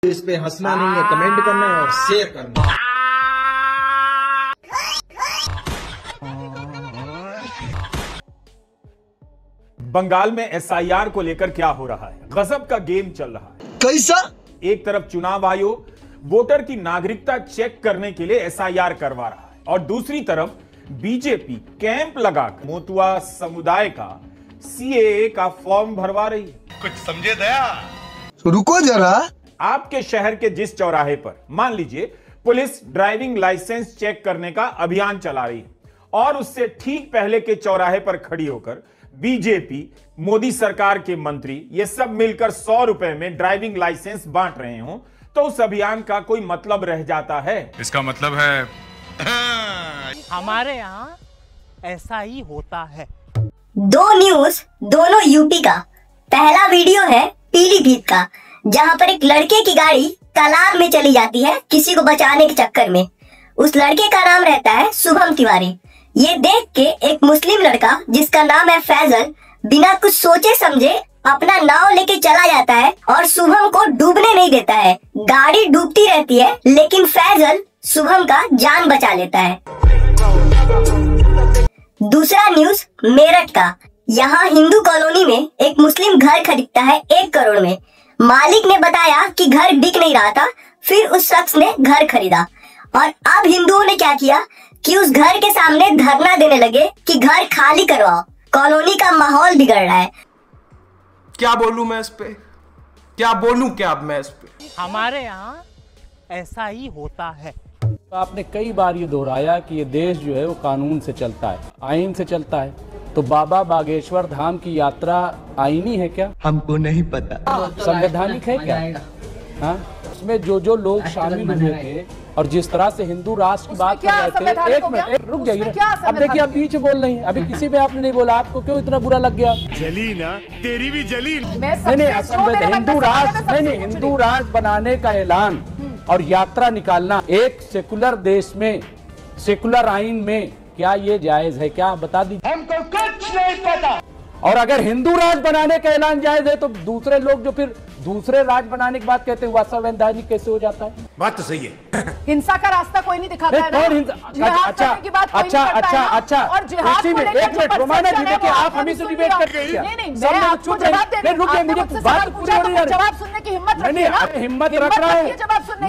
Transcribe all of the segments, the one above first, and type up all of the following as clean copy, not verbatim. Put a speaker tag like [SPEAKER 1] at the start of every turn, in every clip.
[SPEAKER 1] इस पे हंसना नहीं है, कमेंट करना है और शेयर करना है।
[SPEAKER 2] बंगाल में एसआईआर को लेकर क्या हो रहा है? गजब का गेम चल रहा है।
[SPEAKER 3] कैसा?
[SPEAKER 2] एक तरफ चुनाव आयोग वोटर की नागरिकता चेक करने के लिए एसआईआर करवा रहा है और दूसरी तरफ बीजेपी कैंप लगाकर मोतुआ समुदाय का सीएए का फॉर्म भरवा रही है।
[SPEAKER 4] कुछ समझे दया?
[SPEAKER 3] रुको जरा।
[SPEAKER 2] आपके शहर के जिस चौराहे पर मान लीजिए पुलिस ड्राइविंग लाइसेंस चेक करने का अभियान चला रही है और उससे ठीक पहले के चौराहे पर खड़ी होकर बीजेपी, मोदी सरकार के मंत्री ये सब मिलकर 100 रुपए में ड्राइविंग लाइसेंस बांट रहे हो तो उस अभियान का कोई मतलब रह जाता है?
[SPEAKER 4] इसका मतलब है
[SPEAKER 5] हमारे यहाँ ऐसा ही होता है।
[SPEAKER 6] दो न्यूज, दोनों यूपी का। पहला वीडियो है पीलीभीत का, जहां पर एक लड़के की गाड़ी तालाब में चली जाती है किसी को बचाने के चक्कर में। उस लड़के का नाम रहता है शुभम तिवारी। ये देख के एक मुस्लिम लड़का जिसका नाम है फैजल बिना कुछ सोचे समझे अपना नाव लेके चला जाता है और शुभम को डूबने नहीं देता है। गाड़ी डूबती रहती है लेकिन फैजल शुभम का जान बचा लेता है। दूसरा न्यूज मेरठ का। यहाँ हिंदू कॉलोनी में एक मुस्लिम घर खरीदता है 1 करोड़ में। मालिक ने बताया कि घर बिक नहीं रहा था, फिर उस शख्स ने घर खरीदा और अब हिंदुओं ने क्या किया कि उस घर के सामने धरना देने लगे कि घर खाली करवाओ, कॉलोनी का माहौल बिगड़ रहा है।
[SPEAKER 1] क्या बोलूं मैं इस पे? क्या बोलूं क्या अब मैं इस पे?
[SPEAKER 5] हमारे यहाँ ऐसा ही होता है।
[SPEAKER 7] आपने कई बार ये दोहराया कि ये देश जो है वो कानून से चलता है, आईन से चलता है। तो बाबा बागेश्वर धाम की यात्रा आईनी है क्या?
[SPEAKER 3] हमको नहीं पता।
[SPEAKER 7] संवैधानिक है क्या? हाँ, उसमें जो लोग शामिल हुए थे और जिस तरह से हिंदू राष्ट्र की बात कर रहे थे। एक मिनट रुक जाइए। अब देखिए आप बीच बोल रही हैं, अभी किसी पे आपने नहीं बोला, आपको क्यों इतना बुरा लग गया?
[SPEAKER 4] जली ना, तेरी भी जली।
[SPEAKER 7] नहीं, हिंदू राष्ट्र नहीं, हिंदू राष्ट्र बनाने का ऐलान और यात्रा निकालना एक सेकुलर देश में, सेकुलर आइन में क्या ये जायज है? क्या बता दीजिए।
[SPEAKER 4] हमको कुछ नहीं पता।
[SPEAKER 7] और अगर हिंदू राष्ट्र बनाने का ऐलान जायज है तो दूसरे लोग जो फिर दूसरे राज्य बनाने की बात कहते हैं, वह संवैधानिक कैसे हो जाता है?
[SPEAKER 4] बात तो सही है।
[SPEAKER 8] हिंसा का रास्ता कोई नहीं दिखाता है ना?
[SPEAKER 7] अच्छा। इसी में एक मिनट रोमाना जी, देखिए आप हमें से डिबेट करके
[SPEAKER 8] मैं आपको जवाब देने
[SPEAKER 7] मुझे बात पूरी हो रही है।
[SPEAKER 8] जवाब सुनने की हिम्मत
[SPEAKER 7] नहीं, हिम्मत रख रहा हूँ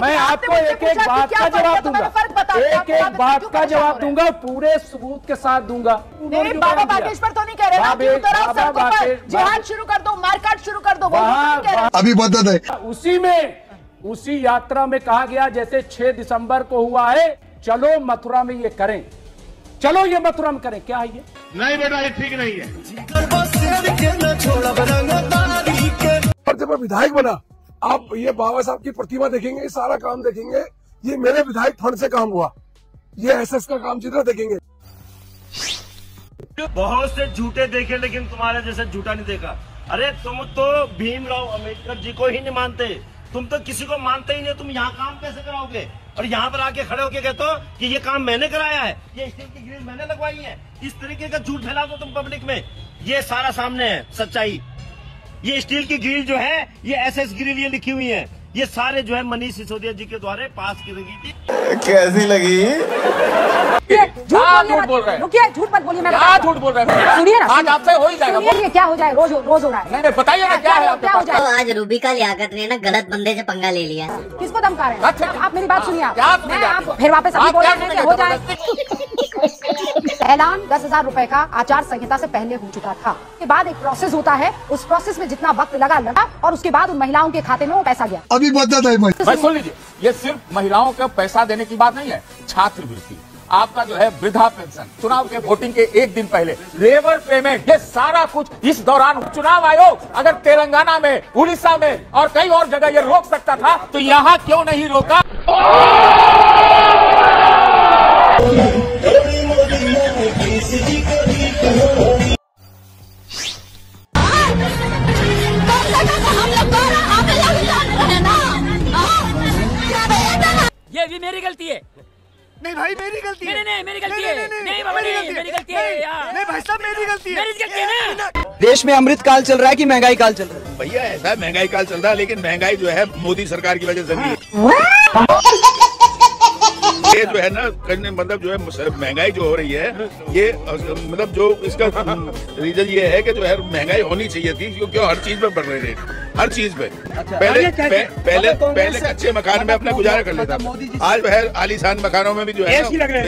[SPEAKER 7] मैं। आपको एक एक बात का जवाब दूंगा, एक एक बात का जवाब दूंगा, पूरे सबूत के साथ दूंगा।
[SPEAKER 8] बाबा बागेश्वर तो नहीं कह रहे ना जिहाद शुरू कर दो, मारकाट शुरू कर दो,
[SPEAKER 3] अभी बता दे।
[SPEAKER 7] उसी यात्रा में कहा गया जैसे 6 दिसंबर को हुआ है, चलो मथुरा में ये करें, चलो ये मथुरा में करें। क्या है ये?
[SPEAKER 4] नहीं बेटा, ये ठीक नहीं है।
[SPEAKER 9] और जब मैं विधायक बना, आप ये बाबा साहब की प्रतिमा देखेंगे, सारा काम देखेंगे, ये मेरे विधायक फंड से काम हुआ, ये एसएस का काम चित्र देखेंगे।
[SPEAKER 10] बहुत से झूठे देखे लेकिन तुम्हारे जैसा झूठा नहीं देखा। अरे तुम तो भीमराव अंबेडकर जी को ही नहीं मानते, तुम तो किसी को मानते ही नहीं। तुम यहाँ काम कैसे कराओगे? और यहाँ पर आके खड़े होके कहते हो कि ये काम मैंने कराया है, ये स्टील की ग्रिल मैंने लगवाई है। इस तरीके का झूठ फैला दो तुम पब्लिक में। ये सारा सामने है सच्चाई। ये स्टील की ग्रिल जो है ये एसएस ग्रिल ये लिखी हुई है, ये सारे जो है मनीष सिसोदिया जी के द्वारा पास की गई थी।
[SPEAKER 3] कैसी लगी?
[SPEAKER 8] झूठ बोल रहे हैं। रुकिए, झूठ मत बोलिए। मैं झूठ बोल रहा हूँ, सुनिए ना। आज आपसे हो ही जाएगा। बोलिए क्या हो जाए? रोज हो रहा है। नहीं बताइए ना क्या है? क्या हो जाए?
[SPEAKER 6] आज रूबी का लियाकत ने ना गलत बंदे से पंगा ले लिया।
[SPEAKER 8] किसको धमका रहे हैं? आप मेरी बात सुनिए। आप फिर वापस अभी बोल रहे हैं कि हो जाए। ऐलान 10,000 रुपए का आचार संहिता से पहले हो चुका था। उसके बाद एक प्रोसेस होता है, उस प्रोसेस में जितना वक्त लगा और उसके बाद उन महिलाओं के खाते में वो पैसा गया।
[SPEAKER 3] अभी बता दे
[SPEAKER 11] भाई, सुन लीजिए, ये सिर्फ महिलाओं का पैसा देने की बात नहीं है, छात्रवृत्ति, आपका जो है वृद्धा पेंशन, चुनाव के वोटिंग के एक दिन पहले लेबर पेमेंट, ये सारा कुछ इस दौरान चुनाव आयोग अगर तेलंगाना में, उड़ीसा में और कई और जगह ये रोक सकता था तो यहाँ क्यों नहीं रोका?
[SPEAKER 5] ये भी मेरी गलती है,
[SPEAKER 4] नहीं भाई मेरी गलती है।
[SPEAKER 12] नहीं मेरी गलती है। नहीं बाबा नहीं मेरी गलती है यार।
[SPEAKER 4] नहीं भाई साहब मेरी गलती है।
[SPEAKER 12] मेरी गलती है ना।
[SPEAKER 13] देश में अमृत काल चल रहा है कि महंगाई काल चल रहा है?
[SPEAKER 11] भैया ऐसा महंगाई काल चल रहा है, लेकिन महंगाई जो है मोदी सरकार की वजह से नहीं है। ये जो है ना करने मतलब जो है महंगाई जो हो रही है, ये मतलब जो इसका रीजन ये है कि जो है महंगाई होनी चाहिए थी, क्योंकि हर चीज में बढ़ रहे रेट, हर चीज पे। पहले कच्चे मकान में अपना गुजारा कर लेता, आज वह आलीशान मकानों में भी जो है एसी लग रहा है।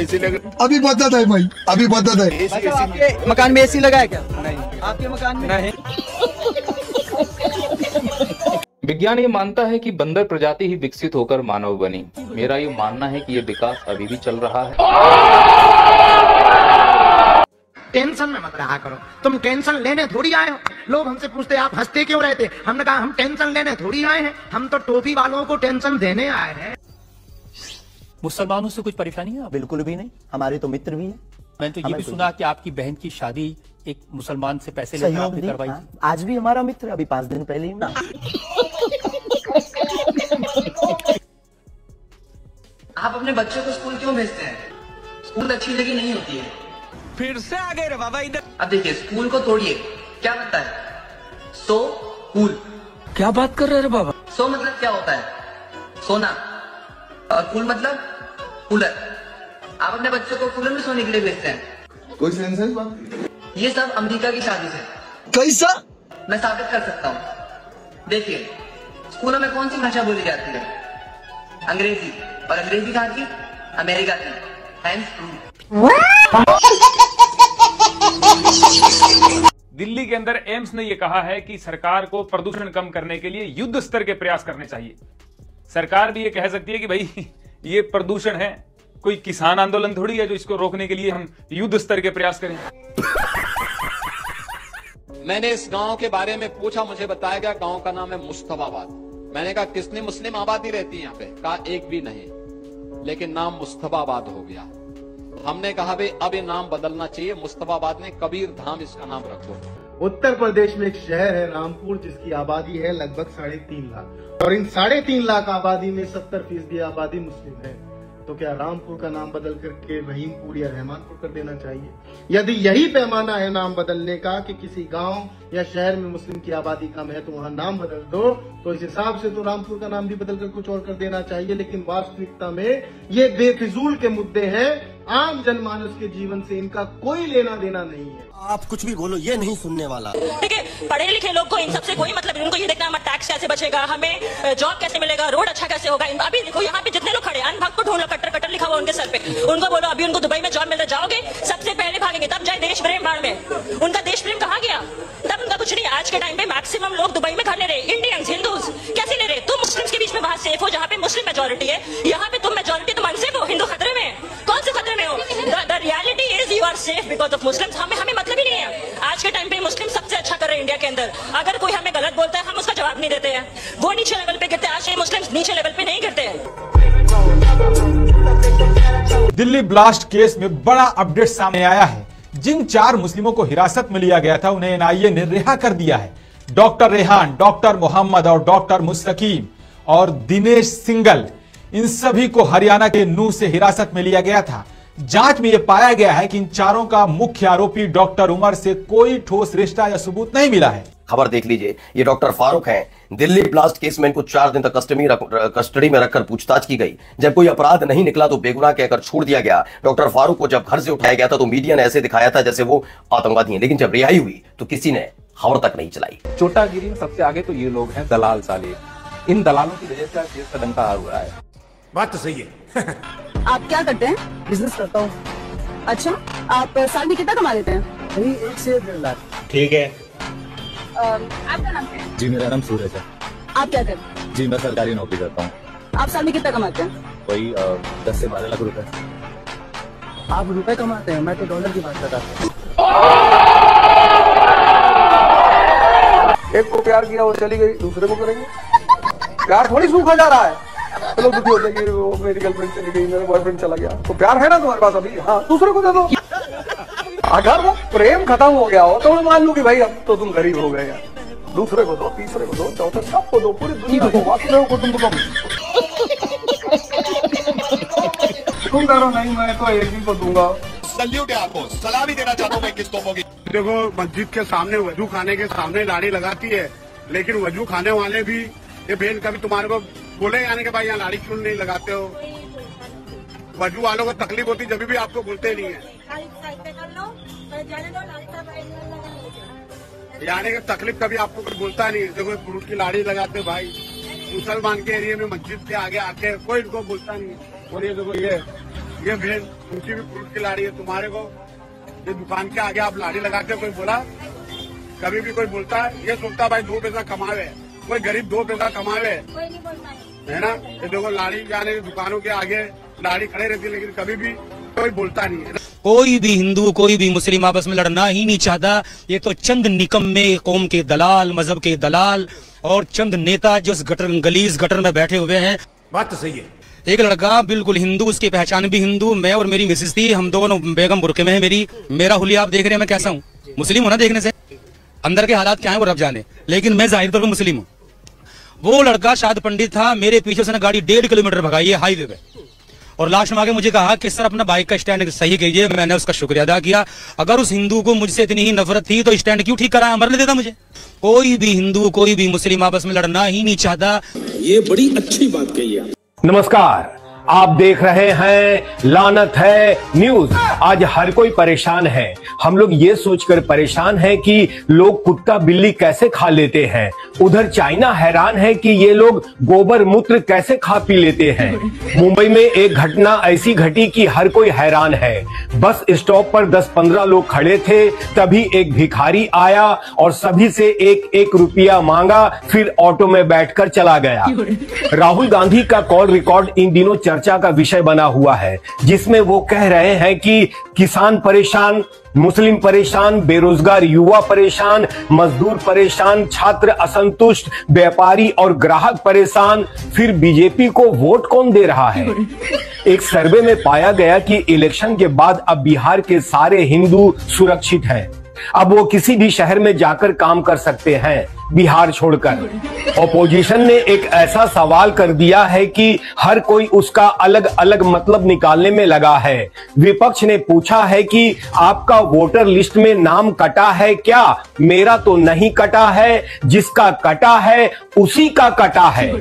[SPEAKER 3] अभी पता था भाई, अभी पता था।
[SPEAKER 13] आपके मकान में एसी लगा है क्या? नहीं। आपके मकान में नहीं।
[SPEAKER 14] विज्ञान ये मानता है कि बंदर प्रजाति ही विकसित होकर मानव बनी। मेरा ये मानना है कि ये विकास अभी भी चल रहा है।
[SPEAKER 15] टेंशन में मत रहा करो, तुम टेंशन लेने थोड़ी आए हो। लोग हमसे पूछते आप हंसते क्यों रहते, हमने कहा हम टेंशन लेने थोड़ी आए हैं, हम तो टोपी वालों को टेंशन देने आए हैं।
[SPEAKER 5] मुसलमानों से कुछ परेशानी है?
[SPEAKER 15] बिल्कुल भी नहीं, हमारे तो मित्र भी हैं।
[SPEAKER 5] मैंने तो ये भी सुना कि आपकी बहन की शादी एक मुसलमान से पैसे लेकर आपने करवाई।
[SPEAKER 15] आज भी हमारा मित्र, अभी 5 दिन पहले ही।
[SPEAKER 16] आप अपने बच्चों को स्कूल क्यों भेजते हैं? स्कूल अच्छी जगह नहीं होती है।
[SPEAKER 13] फिर से आ गए रे बाबा इधर।
[SPEAKER 16] अब देखिए स्कूल को तोड़िए, क्या बनता है? So cool.
[SPEAKER 13] क्या बात कर रहे रे बाबा?
[SPEAKER 16] सो मतलब क्या होता है? सोना। और कूल मतलब कूलर। आप अपने बच्चों को कूलर में सोने के लिए भेजते हैं।
[SPEAKER 3] कोई सेंस है इस बात?
[SPEAKER 16] ये सब अमेरिका की शादी से।
[SPEAKER 3] कैसा?
[SPEAKER 16] मैं साबित कर सकता हूँ। देखिए स्कूलों में कौन सी भाषा बोली जाती है? अंग्रेजी। और अंग्रेजी कहाँ की? अमेरिका की।
[SPEAKER 2] दिल्ली के अंदर एम्स ने यह कहा है कि सरकार को प्रदूषण कम करने के लिए युद्ध स्तर के प्रयास करने चाहिए। सरकार भी ये कह सकती है कि भाई ये प्रदूषण है, कोई किसान आंदोलन थोड़ी है जो इसको रोकने के लिए हम युद्ध स्तर के प्रयास करें।
[SPEAKER 11] मैंने इस गांव के बारे में पूछा, मुझे बताया गया गांव का नाम है मुस्तफाबाद। मैंने कहा कितनी मुस्लिम आबादी रहती है यहाँ पे? कहा एक भी नहीं, लेकिन नाम मुस्तफाबाद हो गया। हमने कहा भाई अब ये नाम बदलना चाहिए, मुस्तफाबाद ने कबीर धाम इसका नाम रख दो।
[SPEAKER 17] उत्तर प्रदेश में एक शहर है रामपुर, जिसकी आबादी है लगभग 3.5 लाख, और इन 3.5 लाख आबादी में 70% आबादी मुस्लिम है। तो क्या रामपुर का नाम बदल करके रहीमपुर या रहमानपुर कर देना चाहिए? यदि यही पैमाना है नाम बदलने का कि किसी गांव या शहर में मुस्लिम की आबादी कम है तो वहां नाम बदल दो, तो इस हिसाब से तो रामपुर का नाम भी बदलकर कुछ और कर देना चाहिए। लेकिन वास्तविकता में ये बेफिजूल के मुद्दे हैं, आम जनमानस के जीवन से इनका कोई लेना देना नहीं है।
[SPEAKER 15] आप कुछ भी बोलो, ये नहीं सुनने वाला।
[SPEAKER 12] ठीक है, पढ़े लिखे लोग को इन सबसे कोई मतलब नहीं। उनको ये देखना हमारा टैक्स कैसे बचेगा, हमें जॉब कैसे मिलेगा, रोड अच्छा कैसे होगा। अभी देखो यहाँ पे जितने लोग खड़े, अनभक्त को ढूंढ लो, कट्टर कट्टर लिखा हुआ उनके सर पे, उनको बोलो अभी उनको दुबई में जॉब मिल रहा, जाओगे सबसे पहले भागेंगे, तब जाए देश प्रेम बाढ़ में। उनका देश प्रेम कहाँ गया? तब उनका कुछ नहीं। आज के टाइम पे मैक्सिमम लोग दुबई में घर ले रहे, इंडियंस हिंदूज कैसे ले रहे? तुम मुस्लिम्स के बीच में वहां सेफ हो जहाँ पे मुस्लिम मेजोरिटी है, यहाँ पे तुम मेजोरिटी, तुम अनसेफ हो। हिंदू खतरे में, कौन से खतरे में हो? The reality is you are safe because of Muslims. हमें मतलब ही नहीं है। आज के टाइम पे मुस्लिम सबसे अच्छा कर रहे हैं इंडिया के अंदर। अगर कोई हमें गलत बोलता है हम उसका जवाब नहीं देते हैं, वो नीचे लेवल पे गिरते हैं। आज मुस्लिम नीचे लेवल पे नहीं गिरते हैं।
[SPEAKER 2] दिल्ली ब्लास्ट केस में बड़ा अपडेट सामने आया है। जिन 4 मुस्लिमों को हिरासत में लिया गया था उन्हें एनआईए ने रिहा कर दिया है। डॉक्टर रेहान, डॉक्टर मोहम्मद और डॉक्टर मुस्तकीम और दिनेश सिंगल, इन सभी को हरियाणा के नूह से हिरासत में लिया गया था। जांच में यह पाया गया है कि इन चारों का मुख्य आरोपी डॉक्टर उमर से कोई ठोस रिश्ता या सबूत नहीं मिला है।
[SPEAKER 18] खबर देख लीजिए, ये डॉक्टर फारूक हैं। दिल्ली ब्लास्ट केस में इनको 4 दिन तक कस्टडी में रखकर पूछताछ की गई। जब कोई अपराध नहीं निकला तो बेगुनाह कहकर छोड़ दिया गया। डॉक्टर फारूक को जब घर से उठाया गया था तो मीडिया ने ऐसे दिखाया था जैसे वो आतंकवादी हैं, लेकिन जब रिहाई हुई तो किसी ने खबर तक नहीं चलाई।
[SPEAKER 14] चोटागिरी में सबसे आगे तो ये लोग हैं दलाल साले। इन दलालों की वजह से केस का डंका हार हुआ है।
[SPEAKER 4] बात तो सही है।
[SPEAKER 8] आप क्या करते हैं?
[SPEAKER 15] बिजनेस करता हूँ।
[SPEAKER 8] अच्छा, आप साल में कितना कमा लेते हैं?
[SPEAKER 15] 1 से 1.5 लाख।
[SPEAKER 4] ठीक है।
[SPEAKER 8] आपका नाम क्या है?
[SPEAKER 14] जी मेरा नाम सूरज है।
[SPEAKER 8] आप क्या करते हैं?
[SPEAKER 14] जी मैं सरकारी नौकरी करता हूँ।
[SPEAKER 8] आप साल में कितना कमाते हैं?
[SPEAKER 14] कोई 10 से 12 लाख रुपए।
[SPEAKER 15] आप रुपए कमाते हैं, मैं तो डॉलर की बात कर रहा था।
[SPEAKER 13] एक को प्यार किया वो चली गई, दूसरे को करेंगे? प्यार थोड़ी सूखा जा रहा है। चलो दुखी हो जाएगी, वो मेरी गर्लफ्रेंड चली गई, मेरा बॉयफ्रेंड चला गया, तो प्यार है ना तुम्हारे पास अभी? हाँ, दूसरे को दे दो। अगर वो प्रेम खत्म हो गया हो तो मैं मान लूं कि भाई अब तो तुम गरीब हो गए यार। दूसरे को दो, तीसरे को दो, चौथे सबको दो, पूरी दुनिया को, वासुदेव कुटुंबकम। तुम करो नहीं, मैं तो एक ही को दूंगा।
[SPEAKER 4] सल्यूट है आपको, सलामी देना चाहता हूँ मैं किस तोपों की। देखो मस्जिद के सामने वजू खाने के सामने लाड़ी लगाती है, लेकिन वजू खाने वाले भी ये बहन कभी तुम्हारे को बोले यानी कि भाई यहाँ लाड़ी क्यों नहीं लगाते हो? वजू वालों को तकलीफ होती जब भी आपको बोलते नहीं है, यानी कि तकलीफ कभी आपको कोई बोलता नहीं है। देखो फ्रूट की लाड़ी लगाते भाई, मुसलमान के एरिया में मस्जिद के आगे आके कोई इनको बोलता नहीं है। और ये देखो ये बहन उनकी भी फ्रूट की लाड़ी है, तुम्हारे को ये दुकान के आगे आप लाड़ी लगाते हो, कोई बोला? कभी भी कोई बोलता है? ये सोचता भाई 2 पैसा कमावे, कोई गरीब 2 पैसा कमावे, है ना? ये देखो लाड़ी यानी दुकानों के आगे लाड़ी खड़े रहती है, लेकिन कभी भी कोई बोलता नहीं है।
[SPEAKER 5] कोई भी हिंदू कोई भी मुस्लिम आपस में लड़ना ही नहीं चाहता। ये तो चंद निकम्मे कौम के दलाल, मजहब के दलाल और चंद नेता जो गलीज गटर में बैठे हुए हैं।
[SPEAKER 4] बात तो सही है।
[SPEAKER 5] एक लड़का बिल्कुल हिंदू, उसकी पहचान भी हिंदू, मैं और मेरी मिसेस थी, हम दोनों बेगम बुरके में है मेरा हुलिया आप देख रहे हैं मैं कैसा हूँ। मुस्लिम होना देखने से, अंदर के हालात क्या है वो रब जाने, लेकिन मैं जाहिर तौर पर मुस्लिम हूँ। वो लड़का शायद पंडित था, मेरे पीछे उसने गाड़ी 1.5 किलोमीटर भगाई है हाईवे पे, और लास्ट में आके मुझे कहा कि सर अपना बाइक का स्टैंड सही कीजिए। मैंने उसका शुक्रिया अदा किया। अगर उस हिंदू को मुझसे इतनी ही नफरत थी तो स्टैंड क्यों ठीक कराया, मरने देता मुझे। कोई भी हिंदू कोई भी मुस्लिम आपस में लड़ना ही नहीं चाहता।
[SPEAKER 4] ये बड़ी अच्छी बात कही है।
[SPEAKER 2] नमस्कार, आप देख रहे हैं लानत है न्यूज। आज हर कोई परेशान है। हम लोग ये सोचकर परेशान हैं कि लोग कुत्ता बिल्ली कैसे खा लेते हैं। उधर चाइना हैरान है कि ये लोग गोबर मूत्र कैसे खा पी लेते हैं। मुंबई में एक घटना ऐसी घटी कि हर कोई हैरान है। बस स्टॉप पर 10-15 लोग खड़े थे, तभी एक भिखारी आया और सभी से 1-1 रुपया मांगा, फिर ऑटो में बैठकर चला गया। राहुल गांधी का कॉल रिकॉर्ड इन दिनों चर्चा का विषय बना हुआ है, जिसमें वो कह रहे हैं कि किसान परेशान, मुस्लिम परेशान, बेरोजगार युवा परेशान, मजदूर परेशान, छात्र असंतुष्ट, व्यापारी और ग्राहक परेशान। फिर बीजेपी को वोट कौन दे रहा है? एक सर्वे में पाया गया कि इलेक्शन के बाद अब बिहार के सारे हिंदू सुरक्षित हैं। अब वो किसी भी शहर में जाकर काम कर सकते हैं बिहार छोड़कर। ऑपोजिशन ने एक ऐसा सवाल कर दिया है कि हर कोई उसका अलग अलग मतलब निकालने में लगा है। विपक्ष ने पूछा है कि आपका वोटर लिस्ट में नाम कटा है क्या? मेरा तो नहीं कटा है, जिसका कटा है उसी का कटा है।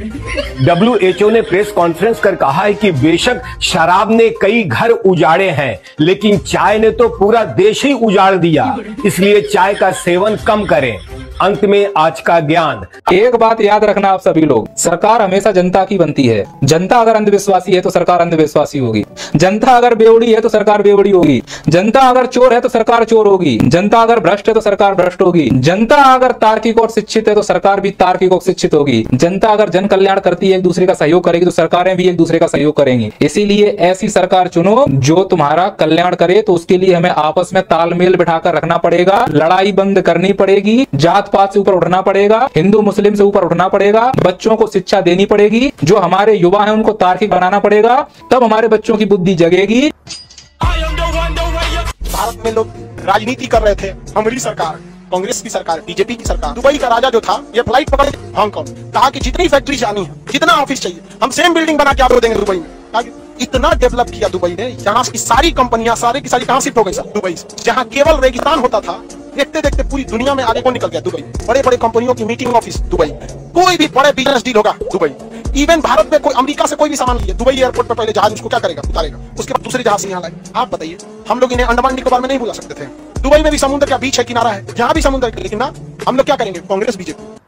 [SPEAKER 2] WHO ने प्रेस कॉन्फ्रेंस कर कहा है कि बेशक शराब ने कई घर उजाड़े हैं, लेकिन चाय ने तो पूरा देश ही उजाड़ दिया, इसलिए चाय का सेवन कम करें। अंत में आज का ज्ञान।
[SPEAKER 14] एक बात याद रखना आप सभी लोग, सरकार हमेशा जनता की बनती है। जनता अगर अंधविश्वासी है तो सरकार अंधविश्वासी होगी। जनता अगर बेवड़ी है तो सरकार बेवड़ी होगी। जनता अगर चोर है तो सरकार चोर होगी। जनता अगर भ्रष्ट है तो सरकार भ्रष्ट होगी। जनता अगर तार्किक और शिक्षित है तो सरकार भी तार्किक और शिक्षित होगी। जनता अगर जन कल्याण करती है, एक दूसरे का सहयोग करेगी, तो सरकारें भी एक दूसरे का सहयोग करेंगी। इसीलिए ऐसी सरकार चुनो जो तुम्हारा कल्याण करे। तो उसके लिए हमें आपस में तालमेल बिठाकर रखना पड़ेगा, लड़ाई बंद करनी पड़ेगी, जात पात से ऊपर उठना पड़ेगा, हिंदू मुस्लिम से ऊपर उठना पड़ेगा, बच्चों को शिक्षा देनी पड़ेगी, जो हमारे युवा हैं उनको तार्किक बनाना पड़ेगा, तब हमारे बच्चों की बुद्धि जगेगी।
[SPEAKER 19] भारत में लोग राजनीति कर रहे थे, हमारी सरकार, कांग्रेस की सरकार, बीजेपी की सरकार। दुबई का राजा जो था, ये फ्लाइट पकड़े हांगकांग, कहा कि जितनी फैक्ट्री जानी है, जितना ऑफिस चाहिए, हम सेम बिल्डिंग बना के आपको देंगे दुबई में। इतना डेवलप किया दुबई ने, यहाँ की सारी कंपनियां सारी की सारी कहां शिफ्ट हो गई सर? दुबई से। जहां केवल रेगिस्तान होता था, देखते देखते पूरी दुनिया में आगे कौन निकल गया? दुबई। बड़े बड़े कंपनियों की मीटिंग ऑफिस दुबई, कोई भी बड़े बिजनेस डील होगा दुबई। इवन भारत में कोई अमेरिका से कोई भी सामान लिए, दुबई एयरपोर्ट पर पहले जहाज उसको क्या करेगा? उतारेगा, उसके बाद दूसरे जहाज से यहाँ लाए। आप बताइए, हम लोग इन्हें अंडमान निकोबार में नहीं बुला सकते थे? दुबई में भी समुद्र का बीच है, किनारा है, जहाँ भी समुद्र, लेकिन ना हम लोग क्या करेंगे? कांग्रेस बीजेपी।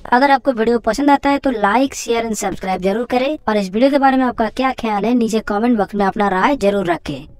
[SPEAKER 6] अगर आपको वीडियो पसंद आता है तो लाइक, शेयर एंड सब्सक्राइब जरूर करें, और इस वीडियो के बारे में आपका क्या ख्याल है नीचे कमेंट बॉक्स में अपना राय जरूर रखें।